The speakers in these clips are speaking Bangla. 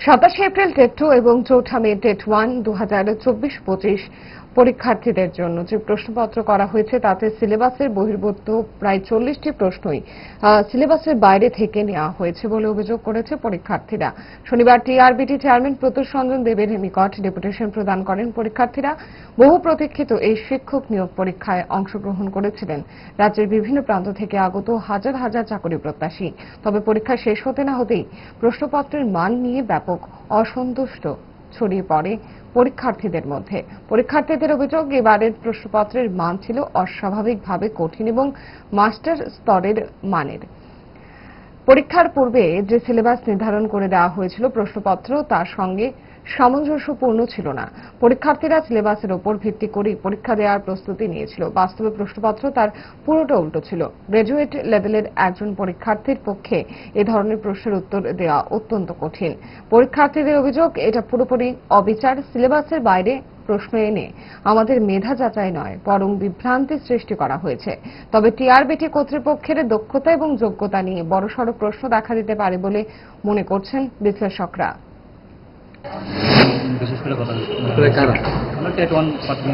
27 এপ্রিল টেট 2 এবং 4 মে টেট 1 2024-25 পরীক্ষার্থীদের জন্য যে প্রশ্নপত্র করা হয়েছে তাতে সিলেবাসের বহির্ভূত প্রায় 40টি প্রশ্নই সিলেবাসের বাইরে থেকে নেওয়া হয়েছে বলে অভিযোগ করেছে পরীক্ষার্থীরা। শনিবার টিআরবিটি চেয়ারম্যান প্রত্যুষ রঞ্জন দেবের নিকট ডেপুটেশন প্রদান করেন পরীক্ষার্থীরা। বহু প্রতীক্ষিত এই শিক্ষক নিয়োগ পরীক্ষায় অংশগ্রহণ করেছিলেন রাজ্যের বিভিন্ন প্রান্ত থেকে আগত হাজার হাজার চাকরি প্রত্যাশী। তবে পরীক্ষা শেষ হতে না হতেই প্রশ্নপত্রের মান নিয়ে ব্যাপক অসন্তুষ্ট ছড়িয়ে পড়ে পরীক্ষার্থীদের মধ্যে। পরীক্ষার্থীদের অভিযোগ, এবারের প্রশ্নপত্রের মান ছিল অস্বাভাবিকভাবে কঠিন এবং মাস্টার স্তরের মানের। পরীক্ষার পূর্বে যে সিলেবাস নির্ধারণ করে দেওয়া হয়েছিল প্রশ্নপত্র তার সঙ্গে সামঞ্জস্যপূর্ণ ছিল না। পরীক্ষার্থীরা সিলেবাসের উপর ভিত্তি করে পরীক্ষা দেওয়ার প্রস্তুতি নিয়েছিল। বাস্তবে প্রশ্নপত্র তার পুরোটা উল্টো ছিল। গ্র্যাজুয়েট লেভেলের একজন পরীক্ষার্থীর পক্ষে এ ধরনের প্রশ্নের উত্তর দেওয়া অত্যন্ত কঠিন। পরীক্ষার্থীদের অভিযোগ, এটা পুরোপুরি অবিচার। সিলেবাসের বাইরে প্রশ্ন এনে আমাদের মেধা যাচাই নয়, বরং বিভ্রান্তি সৃষ্টি করা হয়েছে। তবে টিআরবিটি কর্তৃপক্ষের দক্ষতা এবং যোগ্যতা নিয়ে বড়সড় প্রশ্ন দেখা দিতে পারে বলে মনে করছেন বিশ্লেষকরা। বিশেষ করে কথা আমরা টেট 1 পার্টি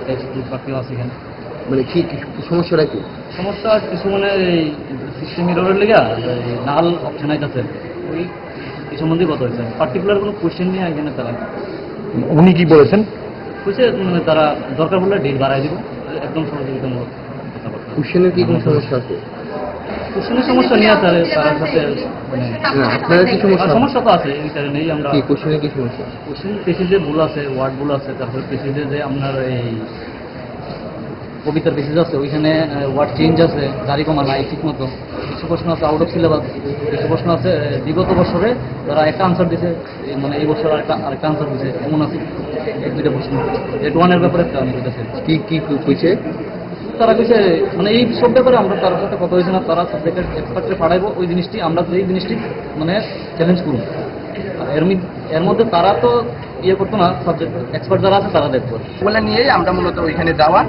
টেট 2 পার্টিও আছে এখানে। মানে কি সমস্যাটা কি? সমস্যা কিছু মানে এই সিস্টেম এররের লেগে নাল অপশন আছে ওই এই সম্বন্ধে কথা হয়েছে। পার্টিকুলার কোনো কোশ্চেন নিয়ে এখানে তারা উনি কি বলেছেন? মানে তারা দরকার পড়লে ডেট বাড়াই দিব, একদম সহযোগিতামূলক কথাবার্তা। কোশ্চেনের কি কোনো সমস্যা আছে? কোশ্চেনের সমস্যা নিয়ে তার সাথে মানে আপনারা কি সমস্যা তো আছে, এই কারণেই আমরা কি কোশ্চেনের কি সমস্যা? কোশ্চেন পেসিজে ভুল আছে, ওয়ার্ড ভুল আছে, তারপরে পেসিজে যে আপনার এই কবিতার বেসিস আছে ওইখানে ওয়ার্ড চেঞ্জ আছে, দাড়ি কমা নাই ঠিক মতো। কিছু প্রশ্ন আছে আউট অফ সিলেবাস, কিছু প্রশ্ন আছে বিগত বছরে তারা একটা আনসার দিছে, মানে এই বছর আরেকটা আনসার দিছে, এমন আছে এক দুইটা প্রশ্ন। টেট 1 এর ব্যাপারে আমি বলতেছি কি কি কইছে তারা কইছে, মানে এই সব ব্যাপারে আমরা তার সাথে কথা হয়েছে না, তারা সাবজেক্টের এক্সপার্টে পাঠাইবো ওই জিনিসটি, আমরা এই জিনিসটি মানে চ্যালেঞ্জ করুন। এর মধ্যে তারা তো ইয়ে করতো না, সাবজেক্ট এক্সপার্ট যারা আছে তারা দেখবো বলে নিয়েই আমরা মূলত ওইখানে যাওয়া।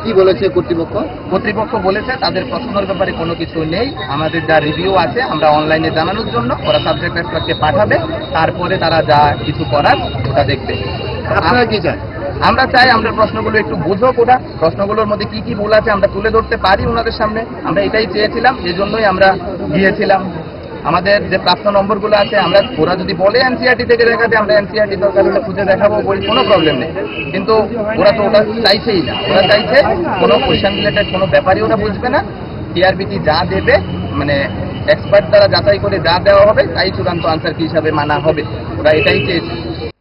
কি বলেছে কর্তৃপক্ষ? কর্তৃপক্ষ বলেছে তাদের প্রশ্নের ব্যাপারে কোনো কিছু নেই, আমাদের যা রিভিউ আছে আমরা অনলাইনে জানানোর জন্য ওরা সাবজেক্ট এক্সপার্টকে পাঠাবে, তারপরে তারা যা কিছু করার ওটা দেখবে। আপনারা কি চান? আমরা চাই আমরা প্রশ্নগুলো একটু বুঝুক, ওরা প্রশ্নগুলোর মধ্যে কি কি ভুল আছে আমরা তুলে ধরতে পারি ওনাদের সামনে। আমরা এটাই চেয়েছিলাম, এই জন্যই আমরা গিয়েছিলাম। আমাদের যে প্রাপ্ত নম্বরগুলো আছে আমরা, ওরা যদি বলে এনসিআরটি থেকে দেখাতে, আমরা এনসিআরটি দরকার হলে খুঁজে দেখাবো, বই কোনো প্রবলেম নেই। কিন্তু ওরা তো ওটা চাইছেই না, ওরা চাইছে কোনো কোয়েশ্চেন রিলেটেড কোনো ব্যাপারই ওরা বুঝবে না। টিআরবিটি যা দেবে মানে এক্সপার্ট দ্বারা যাচাই করে যা দেওয়া হবে তাই চূড়ান্ত আনসার কি হিসাবে মানা হবে, ওরা এটাই চেয়েছে।